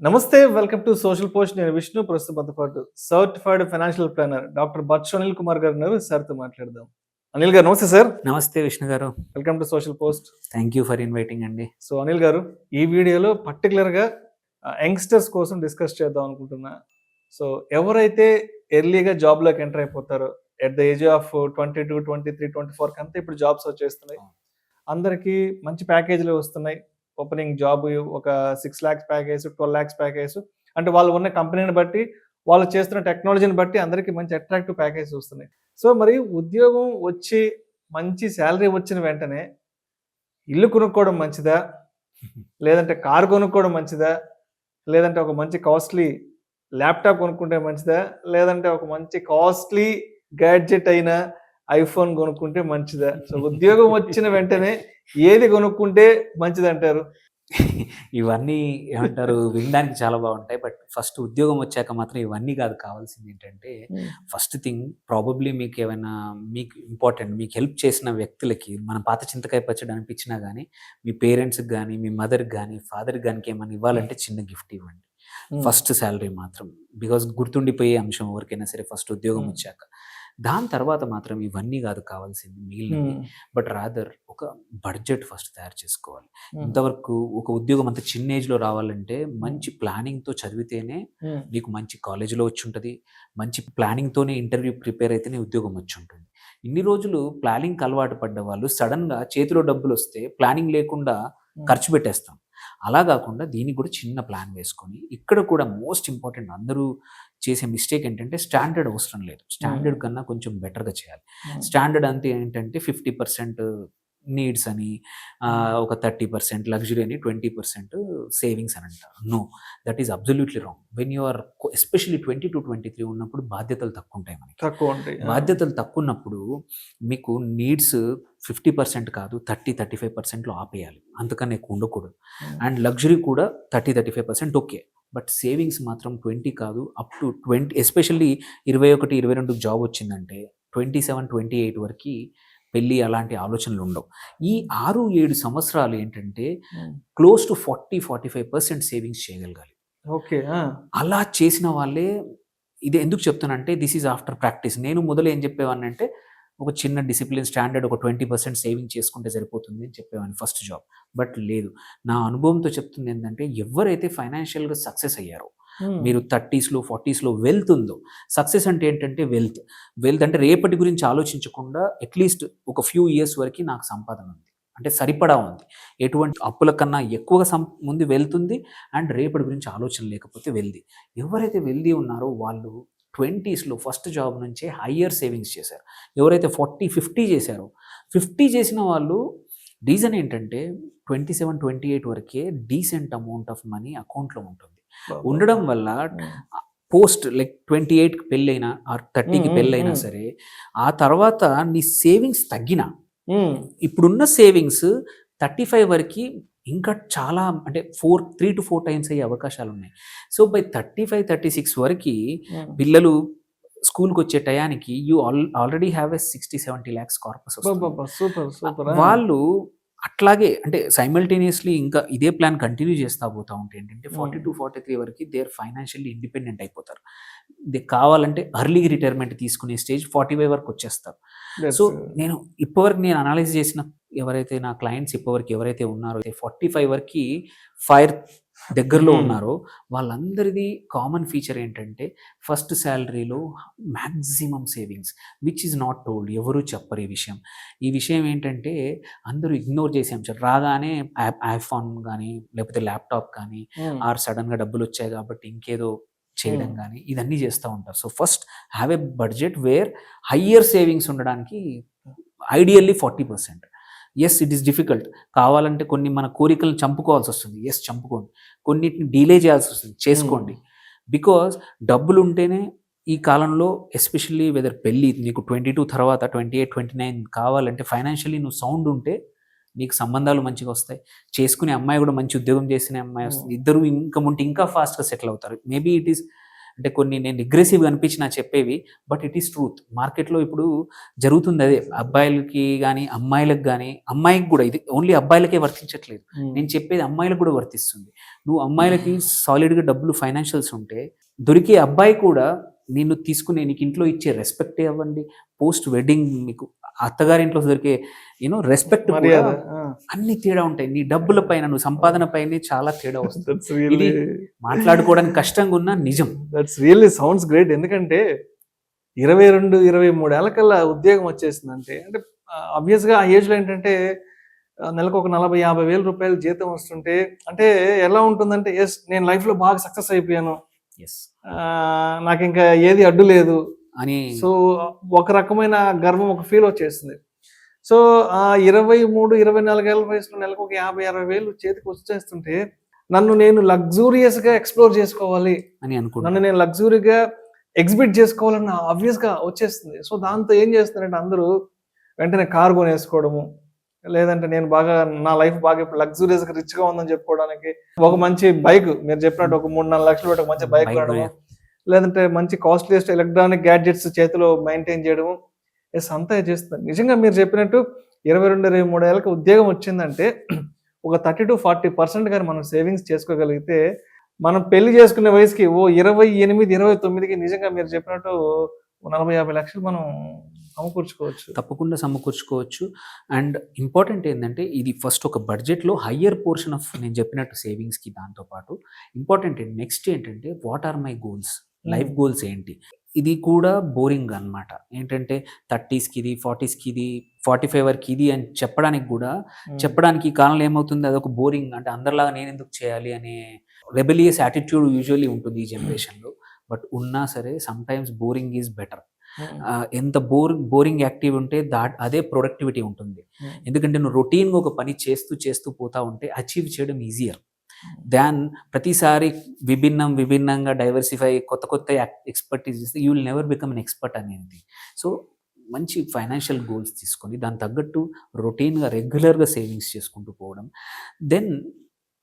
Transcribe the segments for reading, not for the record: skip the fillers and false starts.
నమస్తే welcome to social post. నేను విష్ణు. ప్రస్తుతంతో పాటు certified financial planner doctor Bachchu Anil Kumar గారు ఉన్నారు. సార్తో మాట్లాడదాం. అనిల్ గారు నమస్తే సార్. నమస్తే విష్ణు గారు. Welcome to social post. Thank you for inviting అండి. సో అనిల్ గారు, ఈ వీడియోలో పర్టికులర్గా యంగ్స్టర్స్ కోసం డిస్కస్ చేద్దాం అనుకుంటున్నా. సో ఎవరైతే ఎర్లీగా జాబ్లోకి ఎంటర్ అయిపోతారో ఎట్ ద ఏజ్ ఆఫ్ 22, 23, 24 అంతా ఇప్పుడు జాబ్స్ వచ్చేస్తున్నాయి. అందరికీ మంచి ప్యాకేజీలు వస్తున్నాయి. ఓపెనింగ్ జాబ్ ఒక 6 lakhs ప్యాకేజ్, 12 lakhs ప్యాకేజ్, అంటే వాళ్ళు ఉన్న కంపెనీని బట్టి, వాళ్ళు చేస్తున్న టెక్నాలజీని బట్టి అందరికీ మంచి అట్రాక్టివ్ ప్యాకేజ్ వస్తున్నాయి. సో మరి ఉద్యోగం వచ్చి మంచి శాలరీ వచ్చిన వెంటనే ఇల్లు కొనుక్కోవడం మంచిదా, లేదంటే కారు కొనుక్కోవడం మంచిదా, లేదంటే ఒక మంచి కాస్ట్లీ ల్యాప్టాప్ కొనుక్కుంటే మంచిదా, లేదంటే ఒక మంచి కాస్ట్లీ గ్యాడ్జెట్ అయిన ఐఫోన్ కొనుక్కుంటే మంచిదా? సో ఉద్యోగం వచ్చిన వెంటనే ఏది కొనుక్కుంటే మంచిది అంటారు? ఇవన్నీ ఏమంటారు, వినడానికి చాలా బాగుంటాయి. బట్ ఫస్ట్ ఉద్యోగం వచ్చాక మాత్రం ఇవన్నీ కాదు కావాల్సింది. ఏంటంటే ఫస్ట్ థింగ్, ప్రాబబ్లీ మీకు ఏమైనా మీకు ఇంపార్టెంట్, మీకు హెల్ప్ చేసిన వ్యక్తులకి మన పాత చింతకాయ పచ్చడి అనిపించినా కానీ, మీ పేరెంట్స్కి కానీ, మీ మదర్కి కానీ, ఫాదర్కి కానీ ఏమైనా ఇవ్వాలంటే చిన్న గిఫ్ట్ ఇవ్వండి ఫస్ట్ శాలరీ మాత్రం. బికాజ్ గుర్తుండిపోయే అంశం ఎవరికైనా సరే ఫస్ట్ ఉద్యోగం వచ్చాక. దాని తర్వాత మాత్రం ఇవన్నీ కాదు కావాల్సింది మిగిలినవి. బట్ రాదర్ ఒక బడ్జెట్ ఫస్ట్ తయారు చేసుకోవాలి. ఇంతవరకు ఒక ఉద్యోగం అంత చిన్న ఏజ్లో రావాలంటే మంచి ప్లానింగ్తో చదివితేనే మీకు మంచి కాలేజీలో వచ్చి ఉంటుంది. మంచి ప్లానింగ్తోనే ఇంటర్వ్యూ ప్రిపేర్ అయితేనే ఉద్యోగం వచ్చి ఉంటుంది. ఇన్ని రోజులు ప్లానింగ్కి అలవాటు పడ్డ వాళ్ళు సడన్గా చేతిలో డబ్బులు వస్తే ప్లానింగ్ లేకుండా ఖర్చు పెట్టేస్తాం. అలా కాకుండా దీనికి కూడా చిన్న ప్లాన్ వేసుకొని, ఇక్కడ కూడా మోస్ట్ ఇంపార్టెంట్ అందరూ చేసే మిస్టేక్ ఏంటంటే స్టాండర్డ్ అవసరం లేదు. స్టాండర్డ్ కన్నా కొంచెం బెటర్గా చేయాలి. స్టాండర్డ్ అంతే ఏంటంటే 50% నీడ్స్ అని, ఒక 30% లగ్జరీ అని, 20% సేవింగ్స్ అని అంటారు. No, that is absolutely wrong. When you are especially 20 to 23 ఉన్నప్పుడు బాధ్యతలు తక్కువ ఉంటాయి మనకి. బాధ్యతలు తక్కువ ఉన్నప్పుడు మీకు నీడ్స్ 50% కాదు 30-35%లో ఆపేయాలి. అంతకన్నా ఎక్కువ ఉండకూడదు. అండ్ లగ్జరీ కూడా 30-35% ఓకే. బట్ సేవింగ్స్ మాత్రం 20 కాదు, అప్ టు 20. ఎస్పెషల్లీ 21, 22 జాబ్ వచ్చిందంటే 27, 28 వరకు పెళ్ళి అలాంటి ఆలోచనలు ఉండవు. ఈ 6-7 సంవత్సరాలు ఏంటంటే క్లోజ్ టు 40-45% సేవింగ్స్ చేయగలగాలి. ఓకే. అలా చేసిన వాళ్ళే, ఇది ఎందుకు చెప్తానంటే దిస్ ఈజ్ ఆఫ్టర్ ప్రాక్టీస్. నేను మొదలు ఏం చెప్పేవాడిని అంటే ఒక చిన్న డిసిప్లిన్ స్టాండర్డ్ ఒక 20% సేవింగ్ చేసుకుంటే సరిపోతుంది అని చెప్పేవాడిని ఫస్ట్ జాబ్. బట్ లేదు, నా అనుభవంతో చెప్తుంది ఏంటంటే ఎవరైతే ఫైనాన్షియల్గా సక్సెస్ అయ్యారో, మీరు 30sలో 40sలో వెల్త్ ఉందో, సక్సెస్ అంటే ఏంటంటే వెల్త్ అంటే రేపటి గురించి ఆలోచించకుండా అట్లీస్ట్ ఒక ఫ్యూ ఇయర్స్ వరకు నాకు సంపాదన ఉంది, అంటే సరిపడా ఉంది, ఎటువంటి అప్పుల కన్నా ఎక్కువగా ముందు వెళ్తుంది, అండ్ రేపటి గురించి ఆలోచన లేకపోతే వెల్ది. ఎవరైతే వెల్ది ఉన్నారో వాళ్ళు 20sలో ఫస్ట్ జాబ్ నుంచే హయ్యర్ సేవింగ్స్ చేశారు. ఎవరైతే 40-50 చేశారో, 50 చేసిన వాళ్ళు రీజన్ ఏంటంటే 27, 28 వరకే డీసెంట్ అమౌంట్ ఆఫ్ మనీ అకౌంట్లో ఉంటుంది. ఉండడం వల్ల పోస్ట్ లైక్ 28కి పెళ్ళైనా ఆర్ 30కి పెళ్ళైనా సరే, ఆ తర్వాత నీ సేవింగ్స్ తగ్గిన, ఇప్పుడున్న సేవింగ్స్ 35 వరకు ఇంకా చాలా, అంటే 3 to 4 times అయ్యే అవకాశాలు ఉన్నాయి. సో బై 35, 36 వరకు పిల్లలు స్కూల్కి వచ్చే టయానికి you already have a 60-70 lakhs corpus. వాళ్ళు అట్లాగే అంటే సైమల్టేనియస్లీ ఇంకా ఇదే ప్లాన్ కంటిన్యూ చేస్తూ పోతూ ఉంటే ఏంటంటే 42-43 వరకు దే ఆర్ ఫైనాన్షియల్లీ ఇండిపెండెంట్ అయిపోతారు. దే కావాలంటే అర్లీ రిటైర్మెంట్ తీసుకునే స్టేజ్ 45 వరకు వచ్చేస్తారు. సో నేను ఇప్పటివరకు నేను అనలైజ్ చేసిన ఎవరైతే నా క్లయింట్స్ ఇప్పటివరకు ఎవరైతే ఉన్నారో 45 వరకు ఫైర్ దగ్గరలో ఉన్నారో వాళ్ళందరిది కామన్ ఫీచర్ ఏంటంటే ఫస్ట్ శాలరీలో maximum savings, which is not told. ఎవరు చెప్పరు ఈ విషయం ఏంటంటే అందరూ ఇగ్నోర్ చేసే అంశాలు. రాగానే ఐఫోన్ కానీ లేకపోతే ల్యాప్టాప్ కానీ, ఆర్ సడన్గా డబ్బులు వచ్చాయి కాబట్టి ఇంకేదో చేయడం కానీ ఇదన్నీ చేస్తూ ఉంటారు. So first have a budget where higher savings ఉండడానికి ideally 40%. Yes, it is difficult. కావాలంటే కొన్ని మన కోరికలను చంపుకోవాల్సి వస్తుంది. ఎస్, చంపుకోండి. కొన్నిటిని డిలే చేయాల్సి వస్తుంది, చేసుకోండి. బికాజ్ డబ్బులు ఉంటేనే ఈ కాలంలో, ఎస్పెషల్లీ వెదర్ పెళ్ళి నీకు 22 తర్వాత 28, 29 కావాలంటే ఫైనాన్షియల్లీ నువ్వు సౌండ్ ఉంటే నీకు సంబంధాలు మంచిగా వస్తాయి. చేసుకునే అమ్మాయి కూడా మంచి ఉద్యోగం చేసిన అమ్మాయి వస్తుంది. ఇద్దరు ఇంకా ఉంటే ఇంకా ఫాస్ట్గా సెటిల్ అవుతారు. మేబీ ఇట్ ఈస్ అంటే కొన్ని నేను అగ్రెసివ్గా అనిపించిన చెప్పేవి, బట్ ఇట్ ఈస్ ట్రూత్. మార్కెట్లో ఇప్పుడు జరుగుతుంది అదే. అబ్బాయిలకి కానీ అమ్మాయిలకు కానీ, అమ్మాయికి కూడా ఇది ఓన్లీ అబ్బాయిలకే వర్తించట్లేదు. నేను చెప్పేది అమ్మాయిలకు కూడా వర్తిస్తుంది. నువ్వు అమ్మాయిలకి సాలిడ్గా డబ్బులు ఫైనాన్షియల్స్ ఉంటే దొరికే అబ్బాయి కూడా నిన్ను తీసుకునే నీకు ఇంట్లో ఇచ్చే రెస్పెక్టే అవ్వండి, పోస్ట్ వెడ్డింగ్ మీకు అత్తగారింట్లో దొరికే రెస్పెక్ట్ అన్ని తేడా ఉంటాయి. నీ డబ్బుల పైన నువ్వు సంపాదన పైనే చాలా తేడా వస్తుంది. ఇది మాట్లాడుకోవడానికి కష్టంగా ఉన్న నిజం. That's really sounds great. ఎందుకంటే 22-23 ఏళ్ళ కల్లా ఉద్యోగం వచ్చేసిందంటే అంటే ఆబ్వియస్గా ఆ ఏజ్లో ఏంటంటే నెలకు ఒక 40-50 వేల రూపాయలు జీతం వస్తుంటే అంటే ఎలా ఉంటుందంటే ఎస్ నేను లైఫ్లో బాగా సక్సెస్ అయిపోయాను, నాకు ఇంకా ఏది అడ్డు లేదు అని, సో ఒక రకమైన గర్వం, ఒక ఫీల్ వచ్చేస్తుంది. సో ఆ 23-24 ఏళ్ళ వయసులో నెలకు ఒక 50-60 వేలు చేతికి వచ్చేస్తుంటే నన్ను నేను లగ్జూరియస్గా ఎక్స్ప్లోర్ చేసుకోవాలి అని అనుకుంటున్నాను, నన్ను నేను లగ్జూరీగా ఎగ్జిబిట్ చేసుకోవాలన్న ఆబ్వియస్గా వచ్చేస్తుంది. సో దాంతో ఏం చేస్తున్నారంటే అందరూ వెంటనే కారు కొనేసుకోవడము, లేదంటే నేను బాగా నా లైఫ్ బాగా ఇప్పుడు లగ్జూరియస్గా రిచ్గా ఉందని చెప్పుకోవడానికి ఒక మంచి బైక్, మీరు చెప్పినట్టు ఒక 3-4 లక్షలు పెట్టి ఒక మంచి బైక్ కొనడము, లేదంటే మంచి కాస్ట్లీయెస్ట్ ఎలక్ట్రానిక్ గ్యాడ్జెట్స్ చేతిలో మెయింటైన్ చేయడము, ఎస్ అంతా చేస్తుంది. నిజంగా మీరు చెప్పినట్టు 22-23 ఏళ్ళకి ఉద్యోగం వచ్చిందంటే ఒక 30-40% కానీ మనం సేవింగ్స్ చేసుకోగలిగితే మనం పెళ్లి చేసుకునే వయసుకి 28-29కి నిజంగా మీరు చెప్పినట్టు 40-50 లక్షలు మనం సమకూర్చుకోవచ్చు, తప్పకుండా సమకూర్చుకోవచ్చు. అండ్ ఇంపార్టెంట్ ఏంటంటే ఇది ఫస్ట్ ఒక బడ్జెట్లో హయ్యర్ పోర్షన్ ఆఫ్ నేను చెప్పినట్టు సేవింగ్స్కి దాంతోపాటు ఇంపార్టెంట్ నెక్స్ట్ ఏంటంటే what are my goals, life goals ఏంటి. ఇది కూడా బోరింగ్ అనమాట. ఏంటంటే 30స్కి ఇది, 40స్కి ఇది, 45 వరకు ఇది అని చెప్పడానికి కూడా చెప్పడానికి ఈ కాలంలో ఏమవుతుంది, అదొక బోరింగ్. అంటే అందరిలాగా నేను ఎందుకు చేయాలి అనే రెబెలియస్ యాటిట్యూడ్ యూజువల్లీ ఉంటుంది ఈ జనరేషన్లో. బట్ ఉన్నా సరే some times boring is better. ఎంత బోరింగ్ యాక్టివ్ ఉంటే అదే ప్రొడక్టివిటీ ఉంటుంది. ఎందుకంటే నువ్వు రొటీన్గా ఒక పని చేస్తూ పోతా ఉంటే అచీవ్ చేయడం ఈజియర్ దాన్ ప్రతిసారి విభిన్నంగా డైవర్సిఫై కొత్త ఎక్స్పర్టీస్ ఇస్తే you will never become an expert అనేది. సో మంచి ఫైనాన్షియల్ గోల్స్ తీసుకొని దాని తగ్గట్టు రొటీన్గా రెగ్యులర్గా సేవింగ్స్ చేసుకుంటూ పోవడం. దెన్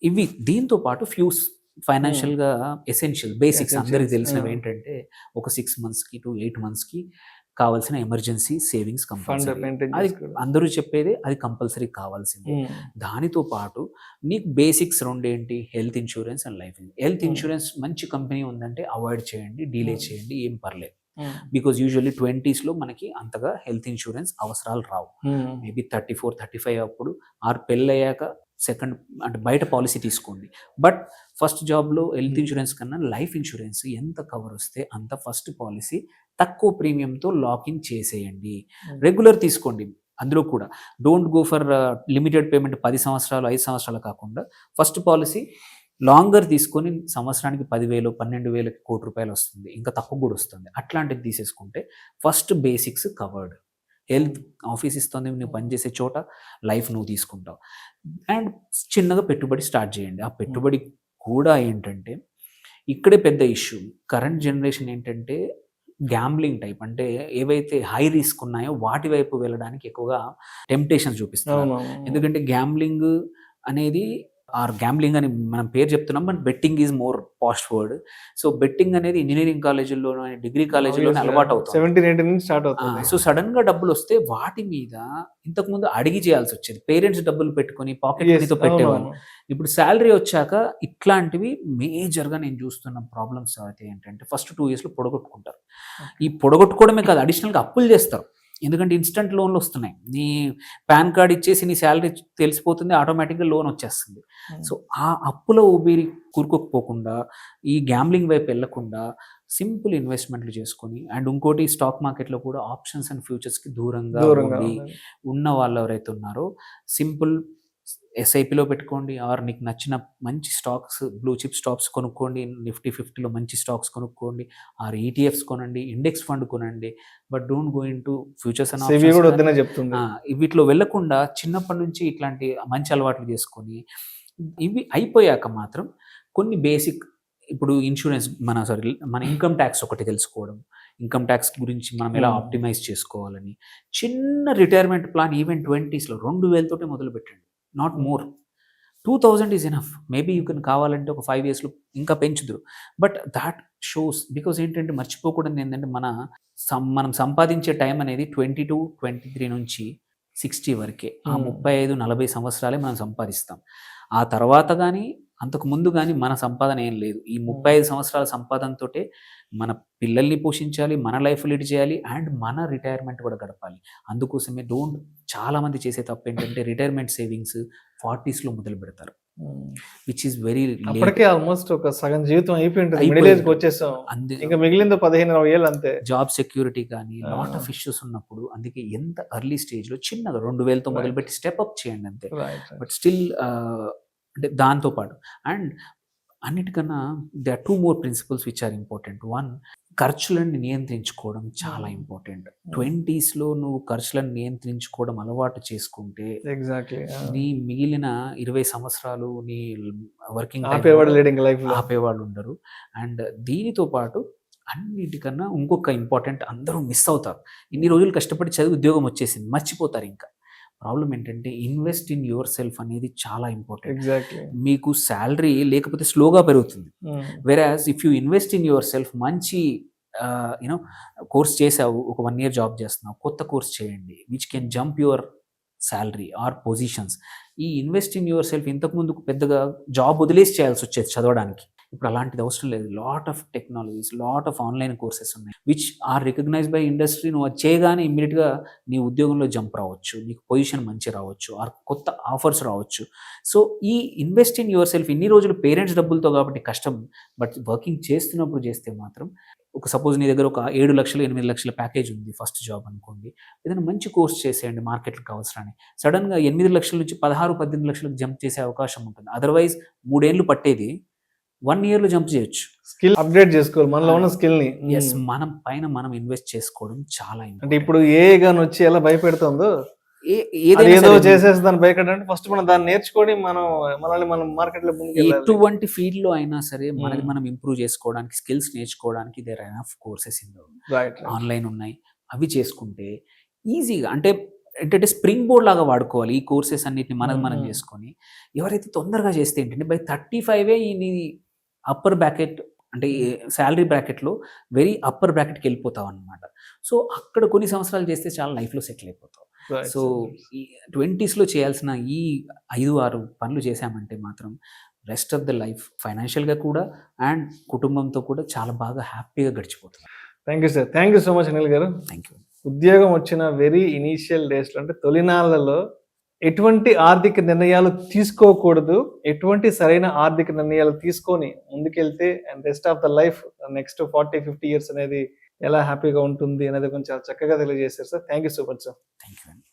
ఇవి దీంతో పాటు ఫ్యూస్ ఫైనాన్షియల్గా ఎసెన్షియల్ బేసిక్స్ అందరికి తెలిసినవి ఏంటంటే ఒక 6 monthsకి to 8 monthsకి కావాల్సిన ఎమర్జెన్సీ సేవింగ్స్ కంపల్సరీ. అది అందరూ చెప్పేది, అది కంపల్సరీ కావాల్సింది. దానితో పాటు నీకు బేసిక్స్ రెండేంటి, health insurance and life insurance. Health insurance మంచి కంపెనీ ఉందంటే అవాయిడ్ చేయండి, డిలే చేయండి, ఏం పర్లేదు. బికాజ్ యూజువల్లీ 20sలో మనకి అంతగా హెల్త్ ఇన్సూరెన్స్ అవసరాలు రావు. మేబీ 34-35 అప్పుడు ఆరు పెళ్ళయ్యాక సెకండ్ అంటే బయట పాలసీ తీసుకోండి. బట్ ఫస్ట్ జాబ్లో హెల్త్ ఇన్సూరెన్స్ కన్నా లైఫ్ ఇన్సూరెన్స్ ఎంత కవర్ వస్తే అంత ఫస్ట్ పాలసీ తక్కువ ప్రీమియంతో లాకిన్ చేసేయండి. రెగ్యులర్ తీసుకోండి. అందులో కూడా don't go for limited payment 10 సంవత్సరాలు 5 సంవత్సరాలు కాకుండా ఫస్ట్ పాలసీ లాంగర్ తీసుకొని సంవత్సరానికి 10,000 12,000 కోటి రూపాయలు వస్తుంది, ఇంకా తక్కువ కూడా వస్తుంది. అట్లాంటిది తీసేసుకుంటే first basics covered. Health office ఇస్తుంది, నువ్వు పనిచేసే చోట లైఫ్ నువ్వు తీసుకుంటావు. అండ్ చిన్నగా పెట్టుబడి స్టార్ట్ చేయండి. ఆ పెట్టుబడి కూడా ఏంటంటే ఇక్కడే పెద్ద ఇష్యూ. కరెంట్ జనరేషన్ ఏంటంటే గ్యాంబ్లింగ్ టైప్, అంటే ఏవైతే హై రిస్క్ ఉన్నాయో వాటి వైపు వెళ్ళడానికి ఎక్కువగా టెంప్టేషన్స్ చూపిస్తున్నారు. ఎందుకంటే గ్యాంబ్లింగ్ అనేది గ్యాంబ్లింగ్ అని మనం పేరు చెప్తున్నాం, but betting is more past word. So betting అనేది ఇంజనీరింగ్ కాలేజీల్లోనూ డిగ్రీ కాలేజీలోనే అలవాటు అవుతుంది. 17-18 నుంచి స్టార్ట్ అవుతుంది. సో సడన్ గా డబ్బులు వస్తే వాటి మీద ఇంతకుముందు అడిగి చేయాల్సి వచ్చేది. పేరెంట్స్ డబ్బులు పెట్టుకొని పాకెట్ మనీతో పెట్టేవాళ్ళు. ఇప్పుడు శాలరీ వచ్చాక ఇట్లాంటివి మేజర్గా నేను చూస్తున్న ప్రాబ్లమ్స్ అయితే ఏంటంటే ఫస్ట్ 2 yearsలో పొడగొట్టుకుంటారు. ఈ పొడగొట్టుకోవడమే కాదు, అడిషనల్గా అప్పులు చేస్తారు. ఎందుకంటే ఇన్స్టంట్ లోన్లు వస్తున్నాయి. నీ పాన్ కార్డ్ ఇచ్చేసి నీ శాలరీ తెలిసిపోతుంది, ఆటోమేటిక్గా లోన్ వచ్చేస్తుంది. సో ఆ అప్పుల ఊబిరి కూరుకోకపోకుండా ఈ గ్యాంబ్లింగ్ వైపు వెళ్లకుండా సింపుల్ ఇన్వెస్ట్మెంట్లు చేసుకొని, అండ్ ఇంకోటి స్టాక్ మార్కెట్లో కూడా ఆప్షన్స్ అండ్ ఫ్యూచర్స్కి దూరంగా ఉన్న వాళ్ళు ఎవరైతే ఉన్నారో సింపుల్ ఎస్ఐపిలో పెట్టుకోండి, ఆర్ నీకు నచ్చిన మంచి స్టాక్స్ బ్లూ చిప్ స్టాక్స్ కొనుక్కోండి, నిఫ్టీ 50లో మంచి స్టాక్స్ కొనుక్కోండి, ఆర్ ఈటీఎఫ్స్ కొనండి, ఇండెక్స్ ఫండ్ కొనండి. But don't go in to futures వీటిలో వెళ్లకుండా చిన్నప్పటి నుంచి ఇట్లాంటి మంచి అలవాట్లు చేసుకొని ఇవి అయిపోయాక మాత్రం కొన్ని బేసిక్, ఇప్పుడు ఇన్సూరెన్స్ మన ఇన్కమ్ ట్యాక్స్ ఒకటి తెలుసుకోవడం, ఇన్కమ్ ట్యాక్స్ గురించి మనం ఎలా ఆప్టిమైజ్ చేసుకోవాలని, చిన్న రిటైర్మెంట్ ప్లాన్ ఈవెన్ 20sలో 2,000 తోటే మొదలు పెట్టండి, not more. 2000 is enough. Maybe you can కావాలంటే ఒక 5 ఇయర్స్‌లో ఇంకా పెంచుదురు. బట్ దాట్ షోస్ బికాజ్ ఏంటంటే మర్చిపోకూడనిది ఏంటంటే మనం సంపాదించే టైం అనేది 22-23 నుంచి 60 వరకే. ఆ 35-40 సంవత్సరాలే మనం సంపాదిస్తాం. ఆ తర్వాత గానీ, అంతకు ముందు గానీ మన సంపాదన ఏం లేదు. ఈ 35 సంవత్సరాల సంపాదనతోటే మన పిల్లల్ని పోషించాలి, మన లైఫ్ లీడ్ చేయాలి అండ్ మన రిటైర్మెంట్ కూడా గడపాలి. అందుకోసమే చాలామంది చేసే తప్పేంటంటే రిటైర్మెంట్ సేవింగ్స్ 40స్‌లో మొదలుపెడతారు. విచ్ ఈస్ వెరీ అప్పటికే ఆల్మోస్ట్ ఒక సగం జీవితం అయిపోయింటది. మిడిల్ అయిపోయింది. ఏజ్‌కి వచ్చేసాం. అందు ఇంకా మిగిలింది 15-20 ఏళ్ళు అంతే. జాబ్ సెక్యూరిటీ కానీ లాట్ ఆఫ్ ఇష్యూస్ ఉన్నప్పుడు అందుకే ఎంత ఎర్లీ స్టేజ్‌లో చిన్నగా 2000తో Right. మొదలుపెట్టి స్టెప్ అప్ చేయండి అంతే. రైట్. బట్ స్టిల్ అంటే దాంతో పాటు అండ్ అన్నిటికన్నా they are 2 more principles which are important. 1 ఖర్చులను నియంత్రించుకోవడం చాలా ఇంపార్టెంట్. 20స్‌లో నువ్వు ఖర్చులను నియంత్రించుకోవడం అలవాటు చేసుకుంటే ఎగ్జాక్ట్‌లీ. నీ మిగిలిన 20 సంవత్సరాలు నీ వర్కింగ్ ఆపేవాడు లీడింగ్ లైఫ్‌లో. ఆపేవాళ్ళు ఉండరు. అండ్ దీనితో పాటు అన్నిటికన్నా ఇంకొక ఇంపార్టెంట్ అందరూ మిస్ అవుతారు. ఇన్ని రోజులు కష్టపడి చదివి ఉద్యోగం వచ్చేసింది మర్చిపోతారు ఇంకా. ప్రాబ్లం ఏంటంటే ఇన్వెస్ట్ ఇన్ యువర్ సెల్ఫ్ అనేది చాలా ఇంపార్టెంట్. ఎగ్జాక్ట్‌లీ. మీకు సాలరీ లేకపోతే స్లోగా పెరుగుతుంది. Whereas if you invest in yourself మంచి యూనో కోర్స్ చేసావు, ఒక 1 ఇయర్ జాబ్ చేస్తున్నావు, కొత్త కోర్స్ చేయండి which can jump your salary or positions. ఈ ఇన్వెస్ట్ ఇన్ యువర్ సెల్ఫ్ ఇంతకుముందు పెద్దగా జాబ్ వదిలేసి చేయాల్సి వచ్చేది చదవడానికి. ఇప్పుడు అలాంటిది అవసరం లేదు. Lot of technologies, lot of online courses ఉన్నాయి which are recognised by industry. నువ్వు అది చేయగానే ఇమ్మీడియట్గా నీ ఉద్యోగంలో జంప్ రావచ్చు, నీకు పొజిషన్ మంచి రావచ్చు, ఆర్ కొత్త ఆఫర్స్ రావచ్చు. సో ఈ ఇన్వెస్ట్ ఇన్ యువర్ సెల్ఫ్ ఇన్ని రోజులు పేరెంట్స్ డబ్బులతో కాబట్టి కష్టం. బట్ వర్కింగ్ చేస్తున్నప్పుడు చేస్తే మాత్రం ఒక సపోజ్ నీ దగ్గర ఒక 7 లక్షలు 8 లక్షల ప్యాకేజ్ ఉంది ఫస్ట్ జాబ్ అనుకోండి. ఏదైనా మంచి కోర్స్ చేసేయండి మార్కెట్కి అవసరాన్ని. సడన్గా 8 లక్షల నుంచి 16-18 లక్షలకు జంప్ చేసే అవకాశం ఉంటుంది. అదర్వైజ్ 3 ఏళ్ళు పట్టేది 1 ఇయర్‌లో జంప్ చేయొచ్చు. స్కిల్ అప్‌గ్రేడ్ చేసుకోవాలి మనలో ఉన్న స్కిల్‌ని. యెస్, మనం పైన మనం ఇన్వెస్ట్ చేసుకోవడం చాలా అంటే ఇంపార్టెంట్. ఇప్పుడు ఏ గాని వచ్చి ఎలా భయపెడుతుందో ఏదైనా అదేదో సరే చేసేస్తుందని భయపెట్టంటే ఫస్ట్ మనం దాన్ని నేర్చుకొని మనల్ని మనం మార్కెట్‌లో ముందుకెళ్ళాలి. ఎటువంటి ఫీల్డ్‌లో అయినా సరే మనది Hmm. మనం ఇంప్రూవ్ చేసుకోవడానికి, స్కిల్స్ నేర్చుకోవడానికి there are enough courses in right. Online ఉన్నాయి. అవి చేసుకుంటే ఈజీగా అంటే ఏంటంటే స్ప్రింగ్ బోర్డ్ లాగా వాడుకోవాలి ఈ కోర్సెస్ అన్నిటిని మనం చేసుకొని. ఎవరైతే తొందరగా చేస్తే ఏంటంటే బై 35 నీ అప్పర్ బ్రాకెట్ అంటే సాలరీ బ్రాకెట్‌లో వెరీ అప్పర్ బ్రాకెట్‌కి వెళ్ళిపోతావు అనమాట. సో అక్కడ కొన్ని సంవత్సరాలు చేస్తే చాలా లైఫ్‌లో సెటిల్ అయిపోతావు. సో ఈ 20స్‌లో చేయాల్సిన ఈ 5-6 పనులు చేశామంటే మాత్రం రెస్ట్ ఆఫ్ ద లైఫ్ ఫైనాన్షియల్‌గా కూడా అండ్ కుటుంబంతో కూడా చాలా బాగా హ్యాపీగా గడిచిపోతుంది. Thank you sir. Thank you so much Anil గారు. Thank you. ఉద్యోగం వచ్చిన వెరీ ఇనీషియల్ డేస్‌లో అంటే తొలినాళ్లలో ఎటువంటి ఆర్థిక నిర్ణయాలు తీసుకోకూడదు, ఎటువంటి సరైన ఆర్థిక నిర్ణయాలు తీసుకొని ముందుకెళ్తే and rest of the life next 40-50 years అనేది ఎలా హ్యాపీగా ఉంటుంది అనేది కొంచెం చాలా చక్కగా తెలియజేశారు sir. Thank you so much sir. Thank you అండి.